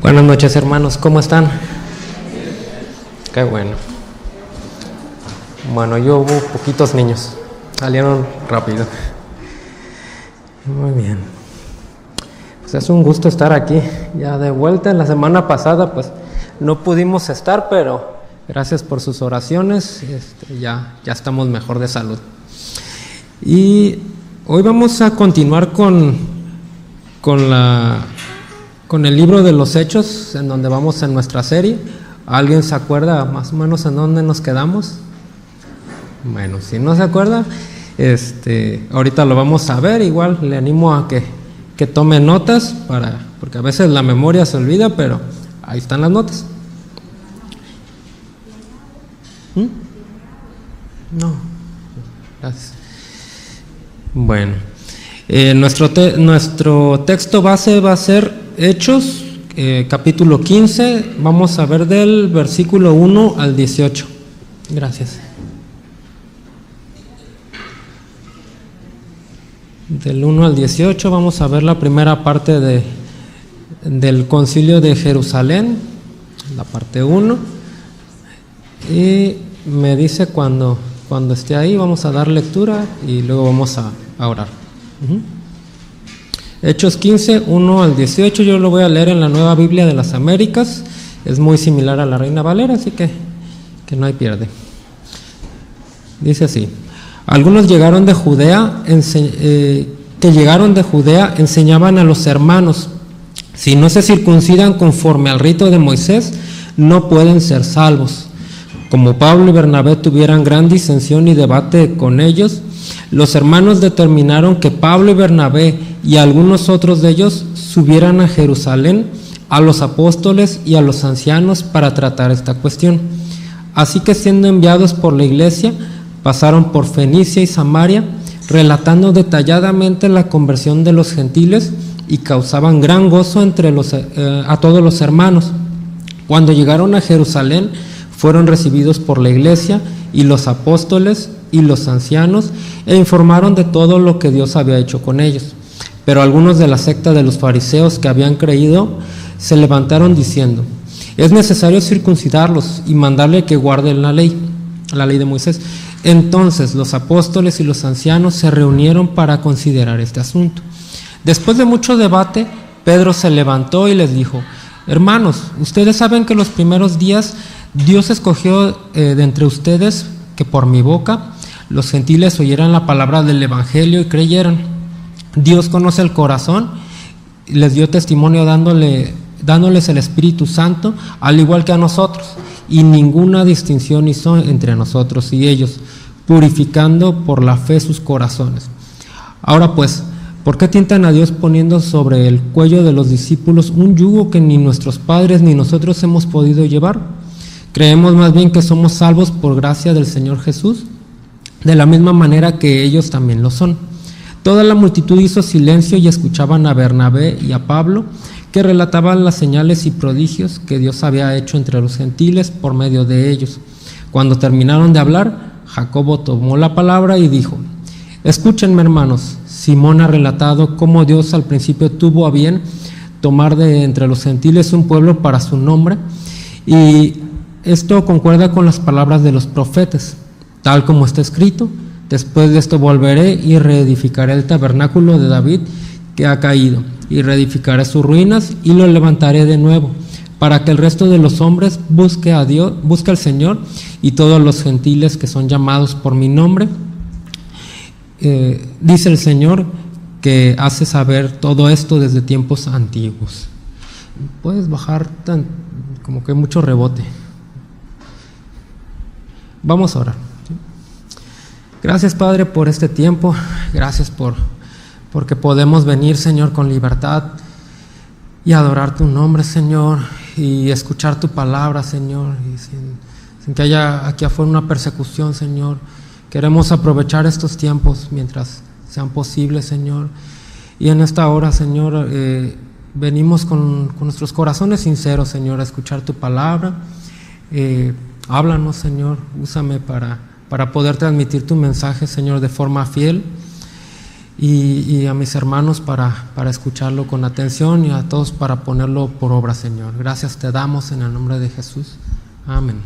Buenas noches, hermanos, ¿cómo están? Qué bueno. Bueno, yo hubo poquitos niños, salieron rápido. Muy bien. Pues es un gusto estar aquí, ya de vuelta. La semana pasada pues no pudimos estar, pero gracias por sus oraciones, ya estamos mejor de salud. Y hoy vamos a continuar con el libro de los Hechos, en donde vamos en nuestra serie. ¿Alguien se acuerda más o menos en dónde nos quedamos? Bueno, si no se acuerda, ahorita lo vamos a ver. Igual le animo a que tome notas, porque a veces la memoria se olvida, pero ahí están las notas. No, gracias. Bueno, nuestro texto base va a ser Hechos, capítulo 15, vamos a ver del versículo 1 al 18. Gracias. Del 1 al 18 vamos a ver la primera parte del concilio de Jerusalén, la parte 1. Y me dice cuando esté ahí, vamos a dar lectura y luego vamos a orar. Hechos 15, 1 al 18, yo lo voy a leer en la Nueva Biblia de las Américas. Es muy similar a la Reina Valera, así que no hay pierde. Dice así: algunos que llegaron de Judea enseñaban a los hermanos: si no se circuncidan conforme al rito de Moisés, no pueden ser salvos. Como Pablo y Bernabé tuvieran gran disensión y debate con ellos, los hermanos determinaron que Pablo y Bernabé y algunos otros de ellos subieran a Jerusalén a los apóstoles y a los ancianos para tratar esta cuestión. Así que, siendo enviados por la iglesia, pasaron por Fenicia y Samaria, relatando detalladamente la conversión de los gentiles, y causaban gran gozo a todos los hermanos. Cuando llegaron a Jerusalén, fueron recibidos por la iglesia y los apóstoles y los ancianos, e informaron de todo lo que Dios había hecho con ellos. Pero algunos de la secta de los fariseos que habían creído se levantaron diciendo: es necesario circuncidarlos y mandarle que guarden la ley de Moisés. Entonces los apóstoles y los ancianos se reunieron para considerar este asunto. Después de mucho debate, Pedro se levantó y les dijo: hermanos, ustedes saben que los primeros días Dios escogió de entre ustedes que por mi boca los gentiles oyeran la palabra del evangelio y creyeran. Dios conoce el corazón y les dio testimonio dándoles el Espíritu Santo, al igual que a nosotros, y ninguna distinción hizo entre nosotros y ellos, purificando por la fe sus corazones. Ahora pues, ¿por qué tientan a Dios poniendo sobre el cuello de los discípulos un yugo que ni nuestros padres ni nosotros hemos podido llevar? Creemos más bien que somos salvos por gracia del Señor Jesús, de la misma manera que ellos también lo son. Toda la multitud hizo silencio y escuchaban a Bernabé y a Pablo, que relataban las señales y prodigios que Dios había hecho entre los gentiles por medio de ellos. Cuando terminaron de hablar, Jacobo tomó la palabra y dijo: escúchenme, hermanos. Simón ha relatado cómo Dios al principio tuvo a bien tomar de entre los gentiles un pueblo para su nombre, y esto concuerda con las palabras de los profetas, tal como está escrito: después de esto volveré y reedificaré el tabernáculo de David que ha caído, y reedificaré sus ruinas y lo levantaré de nuevo, para que el resto de los hombres busque al Señor, y todos los gentiles que son llamados por mi nombre. Dice el Señor, que hace saber todo esto desde tiempos antiguos. Puedes bajar como que hay mucho rebote. Vamos a orar. Gracias, Padre, por este tiempo. Gracias porque podemos venir, Señor, con libertad y adorar tu nombre, Señor, y escuchar tu palabra, Señor, y sin que haya aquí afuera una persecución, Señor. Queremos aprovechar estos tiempos mientras sean posibles, Señor. Y en esta hora, Señor, venimos con nuestros corazones sinceros, Señor, a escuchar tu palabra. Háblanos, Señor, úsame para poder transmitir tu mensaje, Señor, de forma fiel. y a mis hermanos para escucharlo con atención, y a todos para ponerlo por obra, Señor. Gracias te damos en el nombre de Jesús. Amén.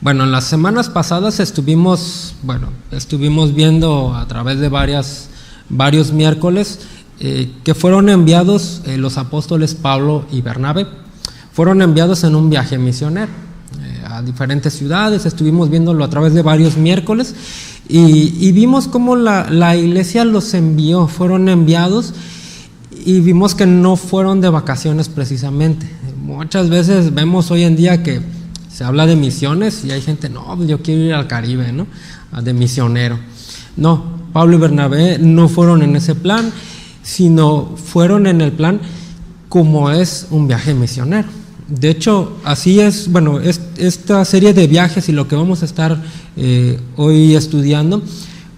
Bueno, en las semanas pasadas estuvimos viendo a través de varios miércoles que fueron enviados los apóstoles Pablo y Bernabé. Fueron enviados en un viaje misionero a diferentes ciudades. Estuvimos viéndolo a través de varios miércoles y vimos cómo la iglesia los envió, fueron enviados, y vimos que no fueron de vacaciones precisamente. Muchas veces vemos hoy en día que se habla de misiones y hay gente, no, yo quiero ir al Caribe, ¿no? De misionero. No, Pablo y Bernabé no fueron en ese plan, sino fueron en el plan como es un viaje misionero. De hecho, así es, esta serie de viajes y lo que vamos a estar hoy estudiando,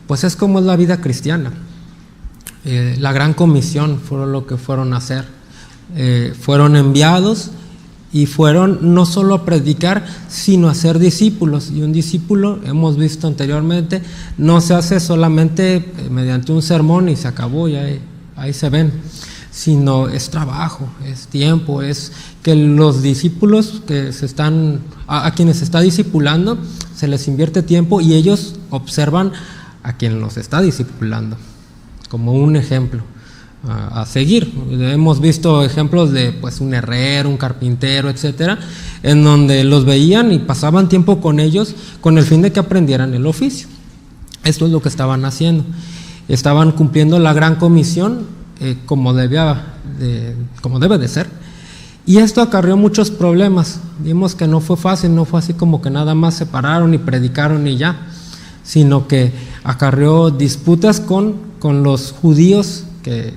pues es como es la vida cristiana. La gran comisión fueron lo que fueron a hacer. Fueron enviados y fueron no solo a predicar, sino a ser discípulos. Y un discípulo, hemos visto anteriormente, no se hace solamente mediante un sermón y se acabó, y ahí se ven, sino es trabajo, es tiempo, es que los discípulos a quienes se está discipulando, se les invierte tiempo y ellos observan a quien los está discipulando como un ejemplo a seguir. Hemos visto ejemplos de un herrero, un carpintero, etcétera, en donde los veían y pasaban tiempo con ellos con el fin de que aprendieran el oficio. Esto es lo que estaban haciendo. Estaban cumpliendo la gran comisión como debe de ser. Y esto acarreó muchos problemas. Vimos que no fue fácil, no fue así como que nada más se pararon y predicaron y ya, sino que acarreó disputas con los judíos que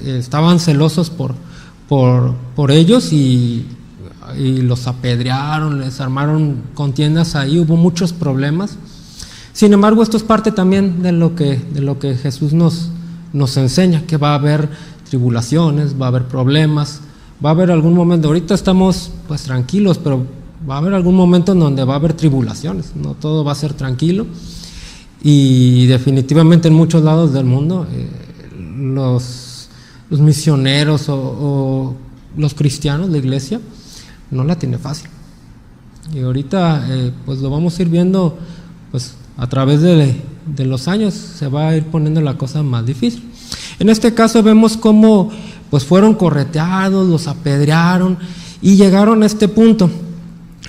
estaban celosos por ellos y los apedrearon, les armaron contiendas ahí, hubo muchos problemas. Sin embargo, esto es parte también de lo que Jesús nos enseña, que va a haber tribulaciones, va a haber problemas, va a haber algún momento, ahorita estamos tranquilos, pero va a haber algún momento en donde va a haber tribulaciones, no todo va a ser tranquilo, y definitivamente en muchos lados del mundo los misioneros o los cristianos, la iglesia, no la tiene fácil. Y ahorita lo vamos a ir viendo a través de los años, se va a ir poniendo la cosa más difícil. En este caso vemos cómo fueron correteados, los apedrearon y llegaron a este punto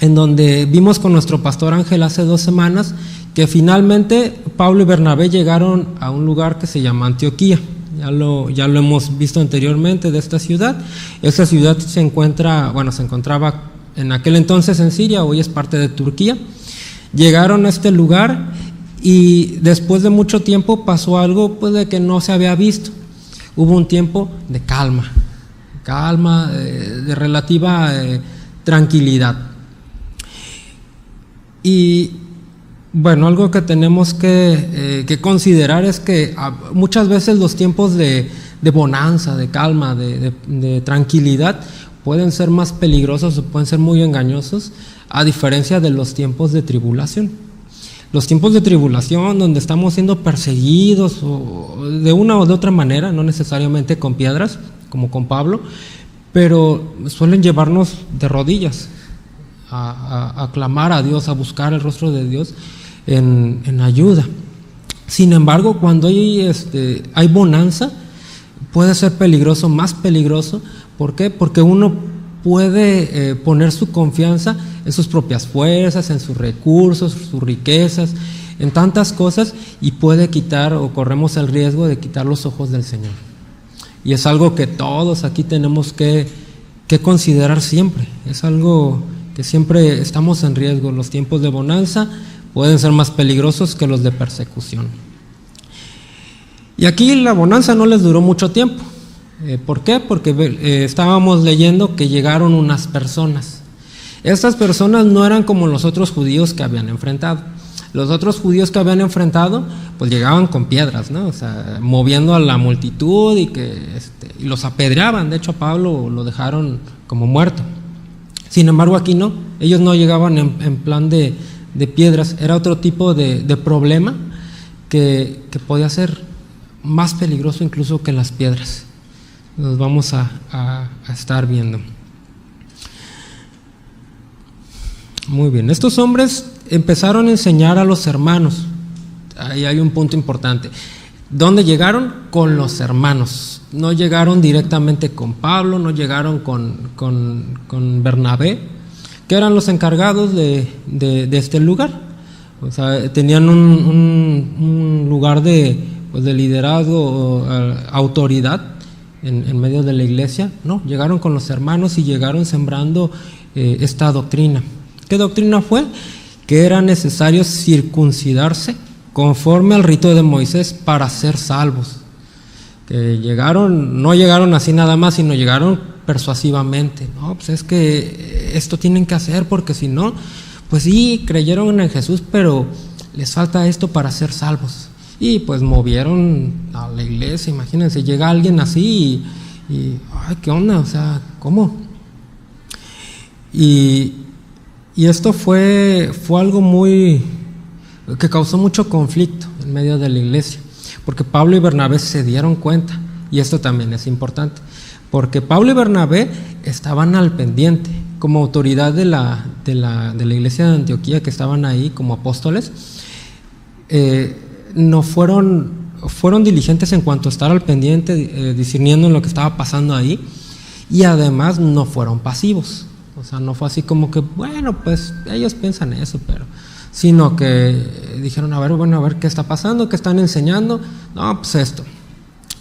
en donde vimos con nuestro pastor Ángel hace 2 semanas que finalmente Pablo y Bernabé llegaron a un lugar que se llama Antioquía. Ya lo hemos visto anteriormente de esta ciudad. Esta ciudad se encontraba en aquel entonces en Siria, hoy es parte de Turquía. Llegaron a este lugar y después de mucho tiempo pasó algo de que no se había visto. Hubo un tiempo de calma, de relativa tranquilidad. Y algo que tenemos que considerar es que muchas veces los tiempos de bonanza, de calma, de tranquilidad pueden ser más peligrosos o pueden ser muy engañosos, a diferencia de los tiempos de tribulación. Los tiempos de tribulación donde estamos siendo perseguidos o de una o de otra manera, no necesariamente con piedras, como con Pablo, pero suelen llevarnos de rodillas a clamar a Dios, a buscar el rostro de Dios en ayuda. Sin embargo, cuando hay bonanza, puede ser peligroso, más peligroso. ¿Por qué? Porque uno puede poner su confianza en sus propias fuerzas, en sus recursos, sus riquezas, en tantas cosas, y puede corremos el riesgo de quitar los ojos del Señor. Y es algo que todos aquí tenemos que considerar siempre. Es algo que siempre estamos en riesgo. Los tiempos de bonanza pueden ser más peligrosos que los de persecución. Y aquí la bonanza no les duró mucho tiempo. ¿Por qué? Porque estábamos leyendo que llegaron unas personas. Estas personas no eran como los otros judíos que habían enfrentado. Los otros judíos que habían enfrentado, llegaban con piedras, ¿no? Moviendo a la multitud y los apedreaban. De hecho, a Pablo lo dejaron como muerto. Sin embargo, aquí no. Ellos no llegaban en plan de piedras. Era otro tipo de problema que podía ser más peligroso incluso que las piedras. Nos vamos a estar viendo. Muy bien, estos hombres empezaron a enseñar a los hermanos. Ahí hay un punto importante. ¿Dónde llegaron? Con los hermanos. No llegaron directamente con Pablo, no llegaron con Bernabé, que eran los encargados de este lugar. O sea, tenían un lugar de liderazgo, autoridad en medio de la iglesia. No, llegaron con los hermanos y llegaron sembrando esta doctrina. ¿Qué doctrina fue? Que era necesario circuncidarse conforme al rito de Moisés para ser salvos. Que no llegaron así nada más, sino llegaron persuasivamente. No, pues es que esto tienen que hacer, porque si no, pues sí, creyeron en Jesús, pero les falta esto para ser salvos. Y pues movieron a la iglesia. Imagínense, llega alguien así y ay, ¿qué onda? O sea, ¿cómo? Y esto fue algo que causó mucho conflicto en medio de la iglesia, porque Pablo y Bernabé se dieron cuenta, y esto también es importante, porque Pablo y Bernabé estaban al pendiente, como autoridad de la iglesia de Antioquía, que estaban ahí como apóstoles. No fueron diligentes en cuanto a estar al pendiente, discerniendo en lo que estaba pasando ahí, y además no fueron pasivos. O sea, no fue así como que, bueno, pues ellos piensan eso, sino que dijeron, a ver qué está pasando, qué están enseñando. No, pues esto,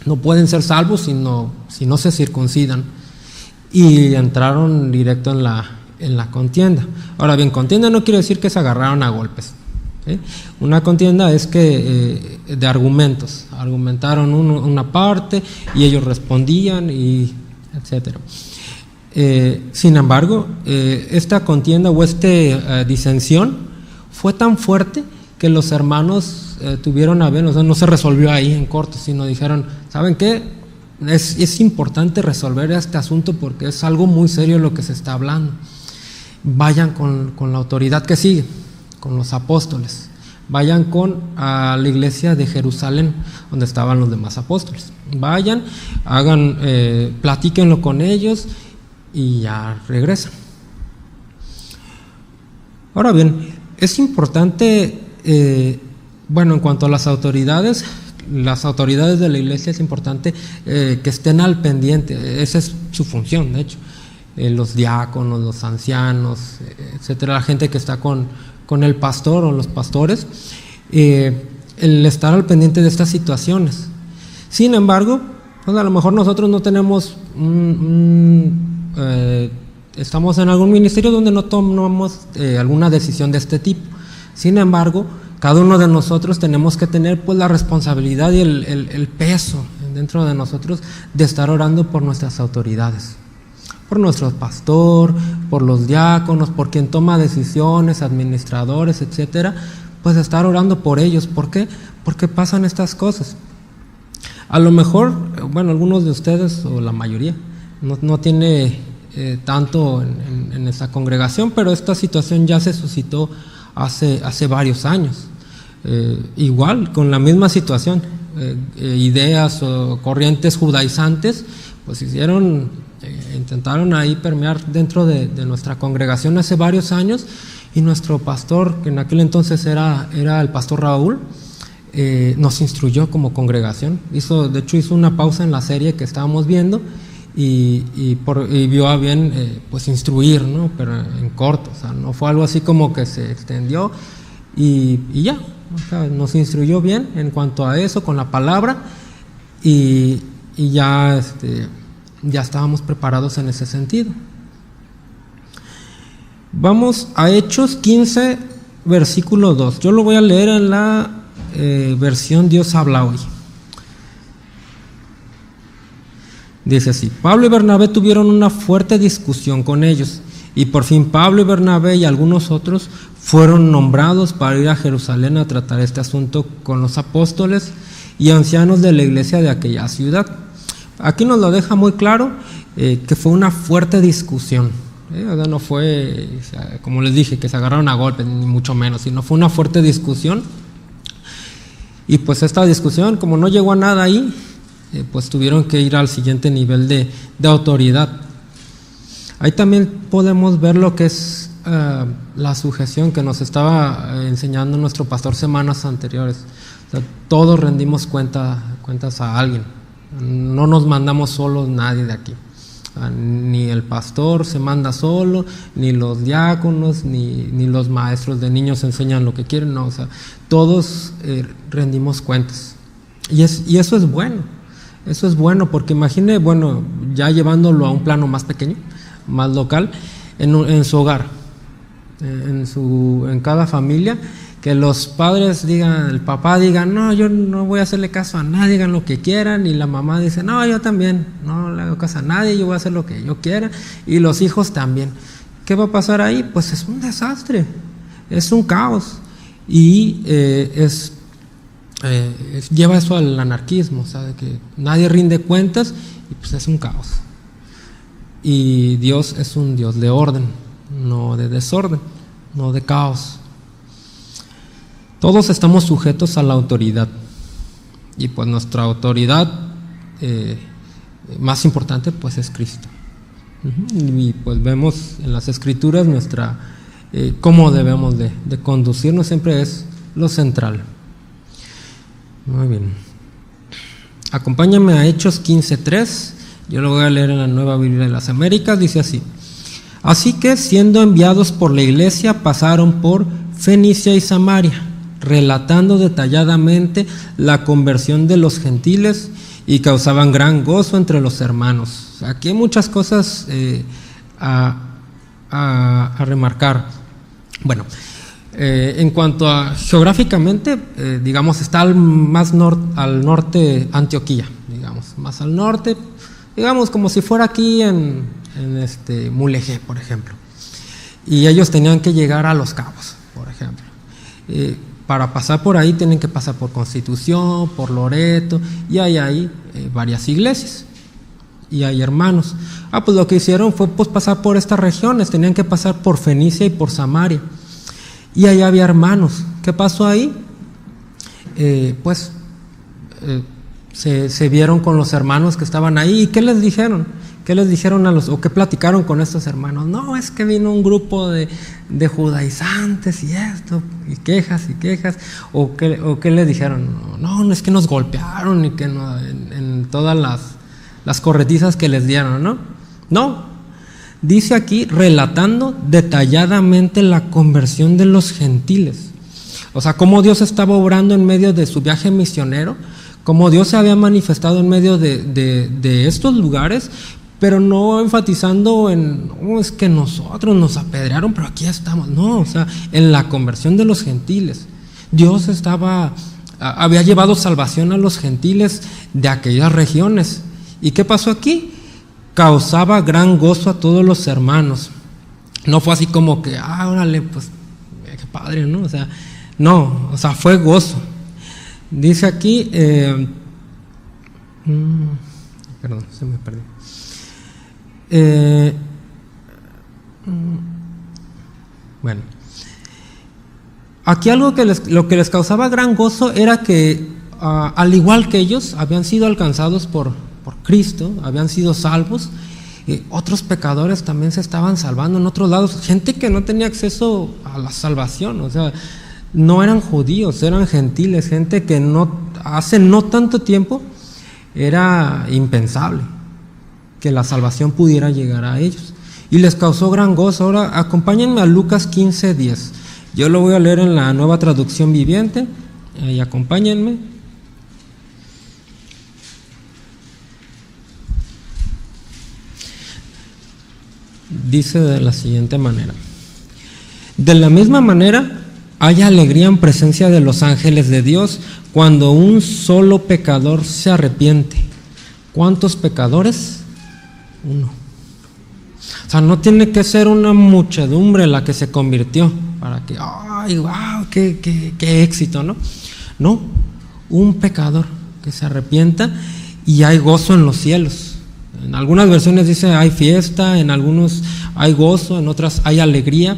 no pueden ser salvos si no se circuncidan. Y entraron directo en la contienda. Ahora bien, contienda no quiere decir que se agarraron a golpes, ¿sí? Una contienda es que de argumentos, argumentaron una parte y ellos respondían, y etcétera. Sin embargo, esta contienda o disensión fue tan fuerte que los hermanos tuvieron a bien, o sea, no se resolvió ahí en corto, sino dijeron, ¿saben qué? Es importante resolver este asunto porque es algo muy serio lo que se está hablando. Vayan con la autoridad que sigue, con los apóstoles. Vayan a la iglesia de Jerusalén, donde estaban los demás apóstoles. Vayan, platíquenlo con ellos y ya regresan. Ahora bien, es importante, en cuanto a las autoridades de la iglesia, es importante que estén al pendiente. Esa es su función, de hecho. Los diáconos, los ancianos, etcétera, la gente que está con el pastor o los pastores, el estar al pendiente de estas situaciones. Sin embargo, pues a lo mejor nosotros no tenemos estamos en algún ministerio donde no tomamos alguna decisión de este tipo. Sin embargo, cada uno de nosotros tenemos que tener pues la responsabilidad y el peso dentro de nosotros de estar orando por nuestras autoridades, por nuestro pastor, por los diáconos, por quien toma decisiones, administradores, etcétera, pues estar orando por ellos. ¿Por qué? Porque pasan estas cosas. A lo mejor, algunos de ustedes, o la mayoría, no tiene tanto en esta congregación, pero esta situación ya se suscitó hace varios años. Igual, con la misma situación, ideas o corrientes judaizantes, pues intentaron ahí permear dentro de nuestra congregación hace varios años, y nuestro pastor, que en aquel entonces era el pastor Raúl, nos instruyó como congregación. De hecho hizo una pausa en la serie que estábamos viendo y vio a bien pues instruir, ¿no? Pero en corto, o sea, no fue algo así como que se extendió y ya, o sea, nos instruyó bien en cuanto a eso con la palabra, y ya estábamos preparados en ese sentido. Vamos a Hechos 15, versículo 2. Yo lo voy a leer en la versión Dios habla hoy. Dice así: Pablo y Bernabé tuvieron una fuerte discusión con ellos, y por fin Pablo y Bernabé y algunos otros fueron nombrados para ir a Jerusalén a tratar este asunto con los apóstoles y ancianos de la iglesia de aquella ciudad. Aquí nos lo deja muy claro que fue una fuerte discusión. O sea, no fue, como les dije, que se agarraron a golpes, ni mucho menos, sino fue una fuerte discusión. Y pues esta discusión, como no llegó a nada ahí, pues tuvieron que ir al siguiente nivel de autoridad. Ahí también podemos ver lo que es la sujeción que nos estaba enseñando nuestro pastor semanas anteriores. O sea, todos rendimos cuentas a alguien. No nos mandamos solos nadie de aquí. Ni el pastor se manda solo, ni los diáconos, ni los maestros de niños enseñan lo que quieren. No, o sea, todos rendimos cuentas. Y eso es bueno. Eso es bueno, porque imagine, bueno, ya llevándolo a un plano más pequeño, más local, en su hogar, en cada familia, que los padres digan, el papá diga, no, yo no voy a hacerle caso a nadie, digan lo que quieran, y la mamá dice, no, yo también, no le hago caso a nadie, yo voy a hacer lo que yo quiera, y los hijos también. ¿Qué va a pasar ahí? Pues es un desastre, es un caos, y lleva eso al anarquismo, o sea, de que nadie rinde cuentas, y pues es un caos. Y Dios es un Dios de orden, no de desorden, no de caos. Todos estamos sujetos a la autoridad, y pues nuestra autoridad más importante pues es Cristo. Y pues vemos en las Escrituras cómo debemos de conducirnos, siempre es lo central. Muy bien. Acompáñame a Hechos 15:3. Yo lo voy a leer en la Nueva Biblia de las Américas. Dice así: así que, siendo enviados por la iglesia, pasaron por Fenicia y Samaria, relatando detalladamente la conversión de los gentiles, y causaban gran gozo entre los hermanos. Aquí hay muchas cosas a remarcar. Bueno, en cuanto a geográficamente, digamos, está al norte Antioquía, digamos, más al norte, digamos, como si fuera aquí en Mulegé, por ejemplo. Y ellos tenían que llegar a Los Cabos, por ejemplo. Para pasar por ahí tienen que pasar por Constitución, por Loreto, y hay varias iglesias, y hay hermanos. Pues lo que hicieron fue pues pasar por estas regiones, tenían que pasar por Fenicia y por Samaria, y ahí había hermanos. ¿Qué pasó ahí? Se vieron con los hermanos que estaban ahí. ¿Y qué les dijeron? ¿Qué les dijeron o qué platicaron con estos hermanos? No, es que vino un grupo de judaizantes y esto, y quejas. ¿O qué les dijeron? No, es que nos golpearon y que no, en todas las corretizas que les dieron, No. Dice aquí, relatando detalladamente la conversión de los gentiles. O sea, cómo Dios estaba obrando en medio de su viaje misionero, cómo Dios se había manifestado en medio de estos lugares, pero no enfatizando en, es que nosotros nos apedrearon, pero aquí estamos. No, o sea, en la conversión de los gentiles. Dios había llevado salvación a los gentiles de aquellas regiones. ¿Y qué pasó aquí? Causaba gran gozo a todos los hermanos. No fue así como que, órale, pues, qué padre, ¿no? O sea, no, o sea, fue gozo. Dice aquí, perdón, se me perdió. Bueno, aquí lo que les causaba gran gozo era que, al igual que ellos, habían sido alcanzados por Cristo, habían sido salvos. Otros pecadores también se estaban salvando en otros lados, gente que no tenía acceso a la salvación, o sea, no eran judíos, eran gentiles, gente que hace no tanto tiempo era impensable que la salvación pudiera llegar a ellos, y les causó gran gozo. Ahora acompáñenme a Lucas 15:10. Yo lo voy a leer en la Nueva Traducción Viviente, y acompáñenme. Dice de la siguiente manera: de la misma manera hay alegría en presencia de los ángeles de Dios cuando un solo pecador se arrepiente. ¿Cuántos pecadores? Uno. O sea, no tiene que ser una muchedumbre la que se convirtió para que, ¡ay, wow! ¡Qué éxito!, ¿no? No, un pecador que se arrepienta, y hay gozo en los cielos. En algunas versiones dice hay fiesta, en algunos hay gozo, en otras hay alegría.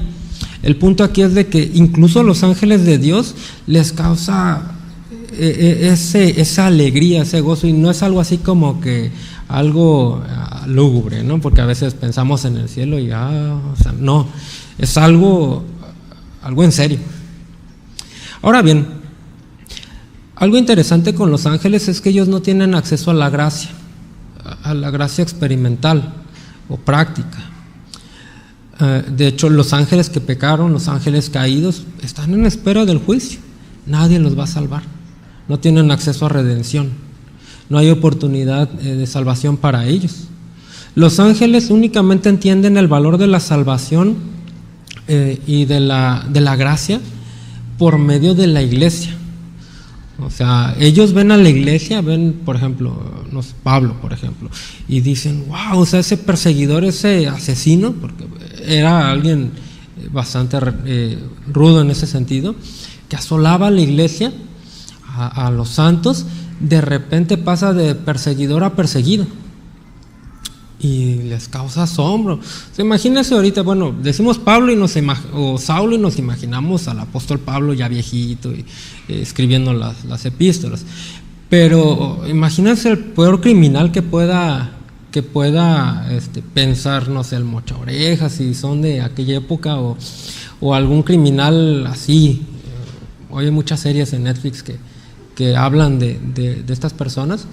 El punto aquí es de que incluso a los ángeles de Dios les causa esa alegría, ese gozo, y no es algo así como que algo lúgubre, ¿no? Porque a veces pensamos en el cielo y o sea, no, es algo en serio. Ahora bien, algo interesante con los ángeles es que ellos no tienen acceso a la gracia experimental o práctica. De hecho, los ángeles que pecaron, los ángeles caídos, están en espera del juicio. Nadie los va a salvar. No tienen acceso a redención. No hay oportunidad de salvación para ellos. Los ángeles únicamente entienden el valor de la salvación y de la gracia por medio de la iglesia. O sea, ellos ven a la iglesia, ven, por ejemplo, Pablo, por ejemplo, y dicen, wow, o sea, ese perseguidor, ese asesino, porque era alguien bastante rudo en ese sentido, que asolaba a la iglesia, a los santos, de repente pasa de perseguidor a perseguido. Y les causa asombro. O sea, imagínense ahorita, bueno, decimos Pablo o Saulo y nos imaginamos al apóstol Pablo ya viejito y escribiendo las epístolas. Pero imagínense el peor criminal que pueda pensar, no sé, el Mocha Orejas, si son de aquella época, o algún criminal así. Hoy hay muchas series en Netflix que hablan de estas personas.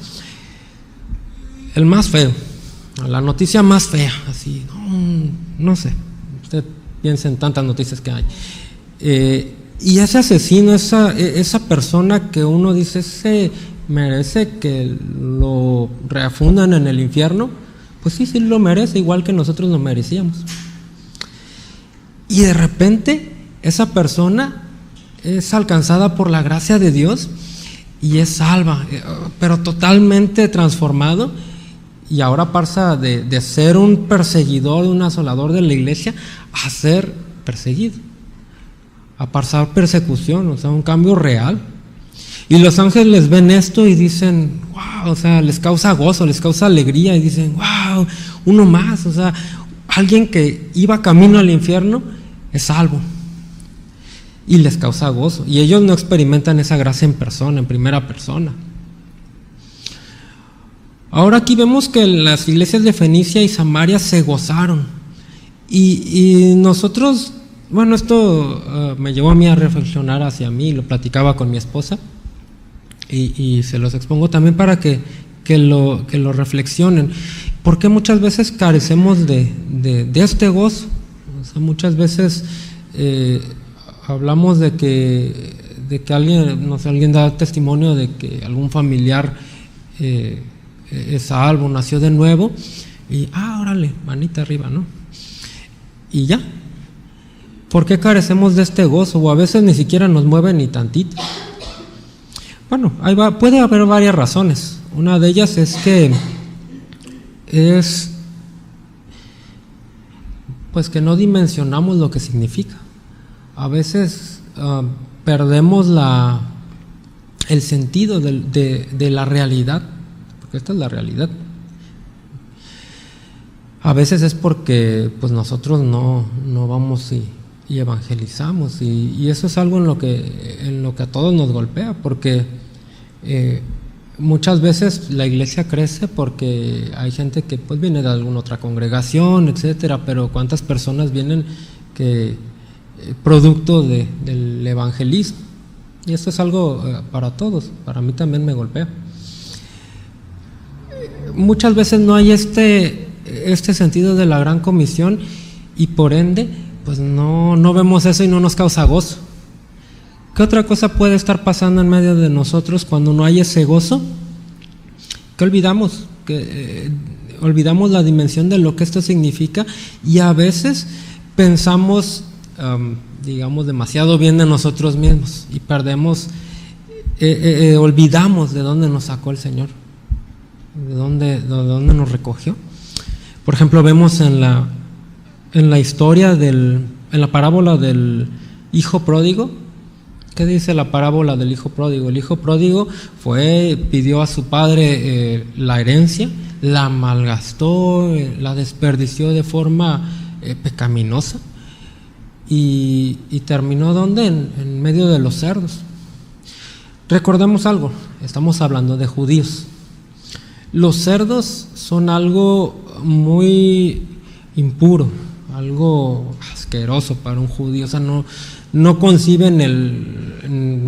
El más feo, la noticia más fea, así, no sé, usted piensa en tantas noticias que hay. Y ese asesino, esa persona que uno dice se merece que lo refundan en el infierno, pues sí lo merece, igual que nosotros lo merecíamos. Y de repente esa persona es alcanzada por la gracia de Dios y es salva, pero totalmente transformado. Y ahora pasa de ser un perseguidor, un asolador de la iglesia, a ser perseguido, a pasar persecución, o sea, un cambio real. Y los ángeles ven esto y dicen, wow, o sea, les causa gozo, les causa alegría, y dicen, wow, uno más, o sea, alguien que iba camino al infierno es salvo. Y les causa gozo. Y ellos no experimentan esa gracia en persona, en primera persona. Ahora aquí vemos que las iglesias de Fenicia y Samaria se gozaron. Y nosotros, bueno, esto me llevó a mí a reflexionar hacia mí, lo platicaba con mi esposa, y se los expongo también para que lo reflexionen. Porque muchas veces carecemos de este gozo. O sea, muchas veces hablamos de que alguien, no sé, alguien da testimonio de que algún familiar es salvo, nació de nuevo, y órale, manita arriba, ¿no? Y ya. ¿Por qué carecemos de este gozo? O a veces ni siquiera nos mueve ni tantito. Bueno, puede haber varias razones. Una de ellas es que pues que no dimensionamos lo que significa. A veces perdemos el sentido de la realidad, porque esta es la realidad. A veces es porque pues nosotros no vamos y evangelizamos, y eso es algo en lo que a todos nos golpea, porque muchas veces la iglesia crece porque hay gente que pues viene de alguna otra congregación, etcétera, pero cuántas personas vienen producto del evangelismo, y esto es algo para todos. Para mí también me golpea. Muchas veces no hay este sentido de la gran comisión, y por ende pues no vemos eso y no nos causa gozo. ¿Qué otra cosa puede estar pasando en medio de nosotros cuando no hay ese gozo? ¿Qué olvidamos? Olvidamos la dimensión de lo que esto significa, y a veces pensamos digamos demasiado bien de nosotros mismos y perdemos, olvidamos de dónde nos sacó el Señor, de dónde nos recogió. Por ejemplo, vemos en la historia en la parábola del hijo pródigo. ¿Qué dice la parábola del hijo pródigo? El hijo pródigo pidió a su padre la herencia, la malgastó, la desperdició de forma pecaminosa, y terminó ¿dónde? En medio de los cerdos. Recordemos algo, estamos hablando de judíos. Los cerdos son algo muy impuro, algo asqueroso para un judío. O sea, no conciben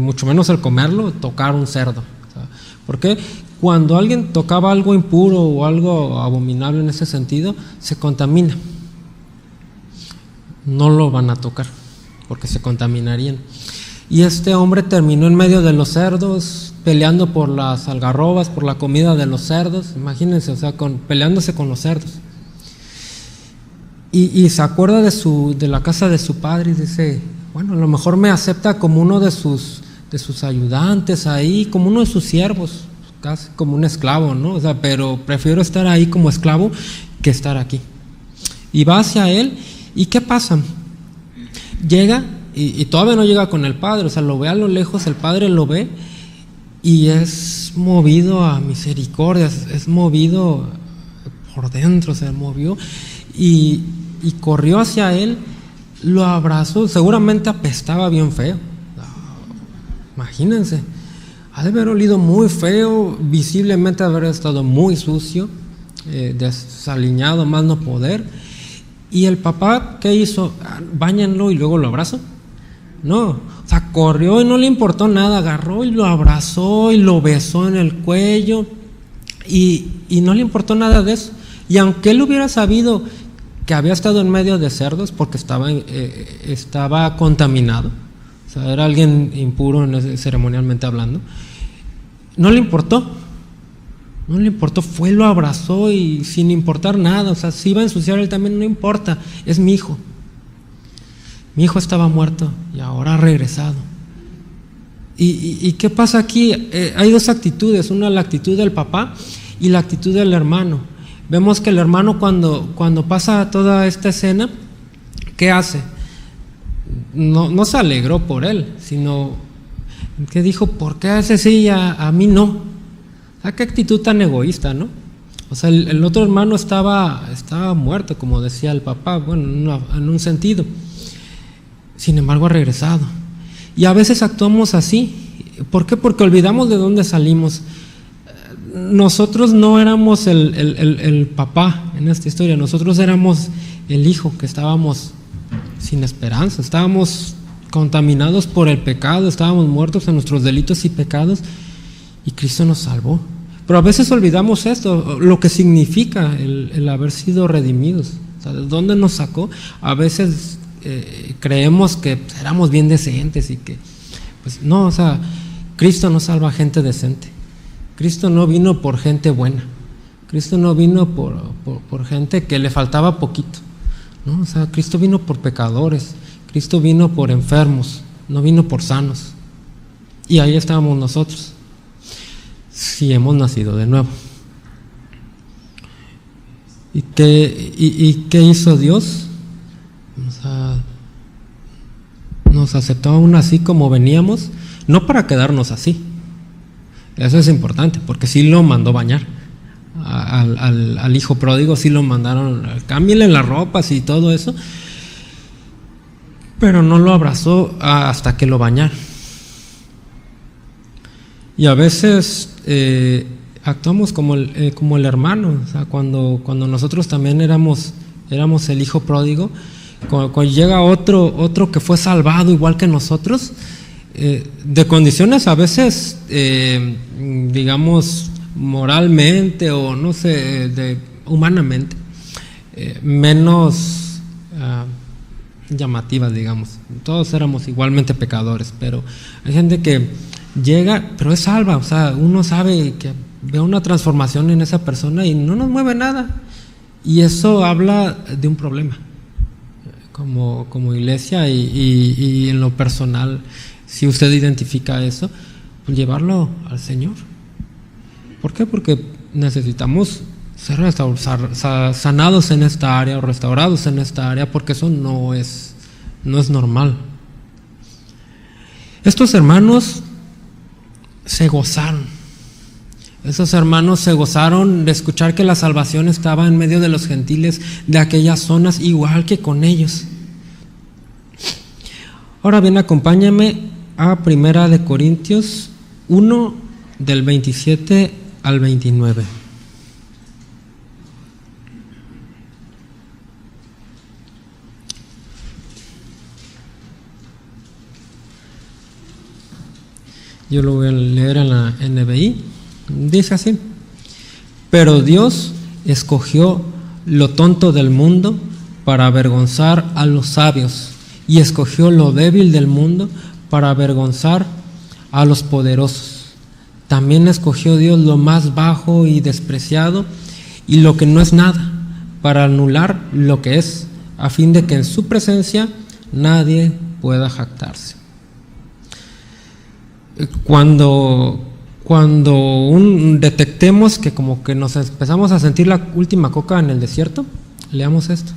mucho menos el comerlo, tocar un cerdo. O sea, ¿por qué? Cuando alguien tocaba algo impuro o algo abominable en ese sentido, se contamina. No lo van a tocar porque se contaminarían. Y este hombre terminó en medio de los cerdos, peleando por las algarrobas, por la comida de los cerdos. Imagínense, o sea, peleándose con los cerdos. Y se acuerda de la casa de su padre y dice, bueno, a lo mejor me acepta como uno de sus ayudantes ahí, como uno de sus siervos, casi como un esclavo, ¿no? O sea, pero prefiero estar ahí como esclavo que estar aquí. Y va hacia él, ¿y qué pasa? Llega, y todavía no llega con el padre, o sea, lo ve a lo lejos, el padre lo ve, y es movido a misericordia, es movido por dentro, se movió, y corrió hacia él, lo abrazó, seguramente apestaba bien feo. Imagínense, ha de haber olido muy feo, visiblemente haber estado muy sucio, desaliñado, más no poder. Y el papá, ¿qué hizo? Báñenlo y luego lo abrazó. No, o sea, corrió y no le importó nada, agarró y lo abrazó y lo besó en el cuello y no le importó nada de eso. Y aunque él hubiera sabido que había estado en medio de cerdos porque estaba contaminado, o sea, era alguien impuro ceremonialmente hablando, no le importó, fue, lo abrazó y sin importar nada, o sea, si iba a ensuciar él también, no importa, es mi hijo estaba muerto y ahora ha regresado. ¿Y qué pasa aquí? Hay dos actitudes, una la actitud del papá y la actitud del hermano. Vemos que el hermano cuando pasa toda esta escena, ¿qué hace? No se alegró por él, sino que dijo, ¿por qué hace así y a mí no? O sea, qué actitud tan egoísta, ¿no? O sea, el otro hermano estaba muerto, como decía el papá, bueno, en un sentido. Sin embargo, ha regresado. Y a veces actuamos así. ¿Por qué? Porque olvidamos de dónde salimos. Nosotros no éramos el papá en esta historia, nosotros éramos el hijo, que estábamos sin esperanza, estábamos contaminados por el pecado, estábamos muertos en nuestros delitos y pecados, y Cristo nos salvó. Pero a veces olvidamos esto, lo que significa el haber sido redimidos. O sea, ¿de dónde nos sacó? A veces creemos que éramos bien decentes y que, pues no, o sea, Cristo no salva a gente decente. Cristo no vino por gente buena. Cristo no vino por gente que le faltaba poquito, ¿no? O sea, Cristo vino por pecadores, Cristo vino por enfermos, no vino por sanos. Y ahí estábamos nosotros, si hemos nacido de nuevo. ¿Y qué hizo Dios? O sea, nos aceptó aún así como veníamos, no para quedarnos así. Eso es importante, porque sí lo mandó bañar. Al hijo pródigo sí lo mandaron, cámbiale las ropas y todo eso, pero no lo abrazó hasta que lo bañara. Y a veces actuamos como el hermano, o sea, cuando nosotros también éramos el hijo pródigo, cuando llega otro que fue salvado igual que nosotros, de condiciones a veces, digamos, moralmente o no sé, humanamente, menos llamativas, digamos. Todos éramos igualmente pecadores, pero hay gente que llega, pero es salva, o sea, uno sabe que ve una transformación en esa persona y no nos mueve nada, y eso habla de un problema como iglesia y en lo personal. Si usted identifica eso, pues llevarlo al Señor. ¿Por qué? Porque necesitamos ser sanados en esta área o restaurados en esta área, porque eso no es normal. Estos hermanos se gozaron. Esos hermanos se gozaron de escuchar que la salvación estaba en medio de los gentiles de aquellas zonas, igual que con ellos. Ahora bien, acompáñame a 1 Corintios 1 del 27 al 29. Yo lo voy a leer en la NBI. Dice así: pero Dios escogió lo tonto del mundo para avergonzar a los sabios, y escogió lo débil del mundo para avergonzar a los poderosos. También escogió Dios lo más bajo y despreciado y lo que no es nada, para anular lo que es, a fin de que en su presencia nadie pueda jactarse. Cuando detectemos que como que nos empezamos a sentir la última coca en el desierto, leamos esto.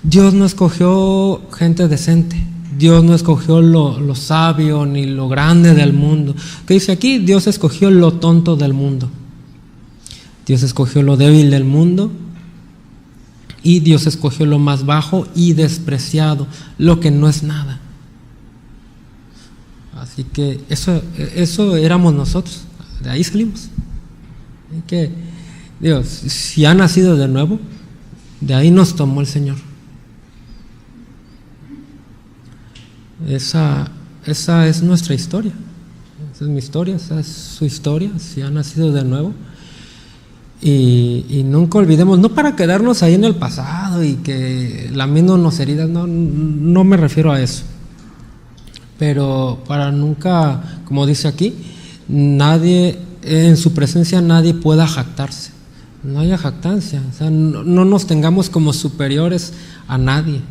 Dios no escogió gente decente, Dios no escogió lo sabio ni lo grande del mundo. ¿Qué dice aquí? Dios escogió lo tonto del mundo, Dios escogió lo débil del mundo, y Dios escogió lo más bajo y despreciado, lo que no es nada. Así que eso éramos nosotros, de ahí salimos. Así que, Dios, si ha nacido de nuevo, de ahí nos tomó el Señor. Esa es nuestra historia, esa es mi historia, esa es su historia, si ha nacido de nuevo. Y nunca olvidemos, no para quedarnos ahí en el pasado y que lamiéndonos heridas, no me refiero a eso. Pero para nunca, como dice aquí, nadie, en su presencia nadie pueda jactarse. No haya jactancia, o sea, no nos tengamos como superiores a nadie.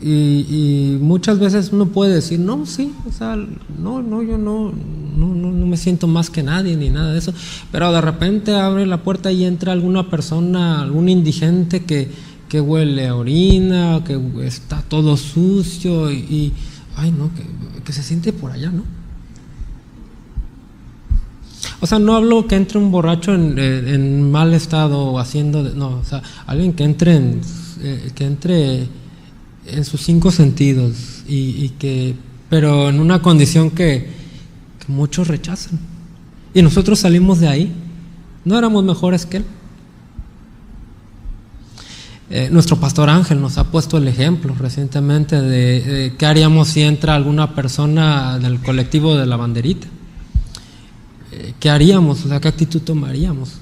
Y muchas veces uno puede decir, no, sí, o sea, yo no me siento más que nadie ni nada de eso. Pero de repente abre la puerta y entra alguna persona, algún indigente que huele a orina, que está todo sucio y ay no, que se siente por allá, ¿no? O sea, no hablo que entre un borracho en mal estado haciendo, no, o sea, alguien que entre en sus 5 sentidos pero en una condición que muchos rechazan. Y nosotros salimos de ahí, no éramos mejores que él. Nuestro pastor Ángel nos ha puesto el ejemplo recientemente de qué haríamos si entra alguna persona del colectivo de la banderita. ¿Qué haríamos? O sea, ¿qué actitud tomaríamos?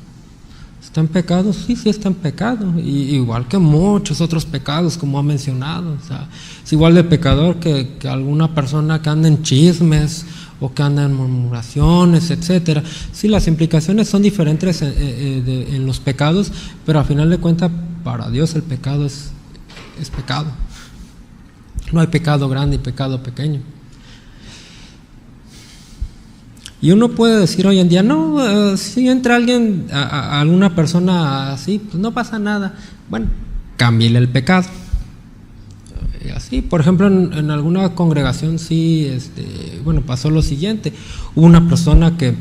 ¿Está en pecado? Sí está en pecado, igual que muchos otros pecados, como ha mencionado. O sea, es igual de pecador que alguna persona que anda en chismes o que anda en murmuraciones, etcétera. Sí, las implicaciones son diferentes en los pecados, pero a final de cuentas, para Dios el pecado es pecado. No hay pecado grande y pecado pequeño. Y uno puede decir hoy en día, no, si entra alguien, a alguna persona así, pues no pasa nada. Bueno, cámbiale el pecado. Así, por ejemplo, en alguna congregación sí, pasó lo siguiente. Hubo una persona que